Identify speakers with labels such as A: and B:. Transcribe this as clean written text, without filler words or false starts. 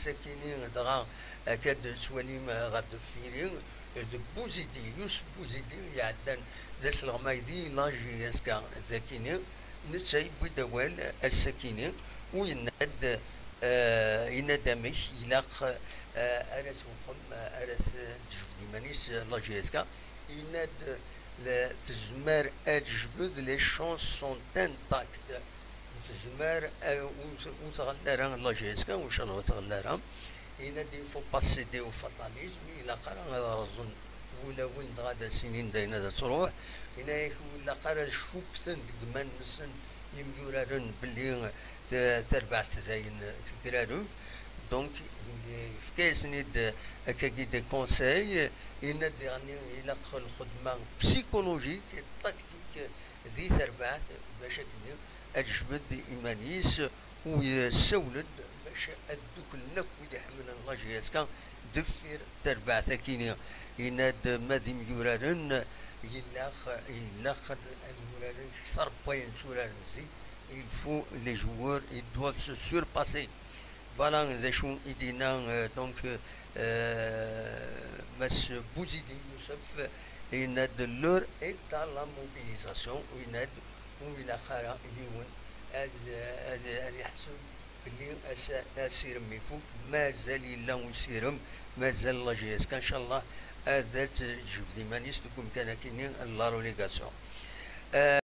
A: ساكنين دغا كاد سوانيم غاد فيرين د بوزيدي يوسف بوزيدي يعدن داس الغمايدي لاجي يسكا ذاكيني نتاي بدوال الساكنين ويناد يناد مش يلاق ارث وقم ارث تجبدي مانيس لاجي يسكا يناد تزمار اجبد لي شونسون تنتاكت تزمار وتغلى لاجي يسكا وش الله تغلى ينادي فو باسيدي او فاتاليزم الى قرا غازون ولا وين غادا سنين داينا دا تروح هنا ولا قرا شوكتن دمان نسن يميورارن باللي تربعت زين تكرارو دونك فكاسني هكاكي دي كونساي ينادي غني الى الخدمه بسيكولوجيك تكتيك ذي تربعت باش اجبد ايمانيس ويسولد باش ادوك النك ويحمل الله جياسكا دفير تربع ثكيني يناد مادي ميورارن يلاخ الميورارن صار بوين سورار نسي il faut les joueurs ils doivent se surpasser voilà ذا شو يدينا دونك مس بوزيدي يوسف يناد لور ايت لا موبيليزاسيون ويناد ويلا خارا يون هذا يحسب اللي اسير ميفوك مازال الا وسيرم مازال لا جيس كان شاء الله هذا جبدي مانيس تكون كان كاينين لا روليغاسيون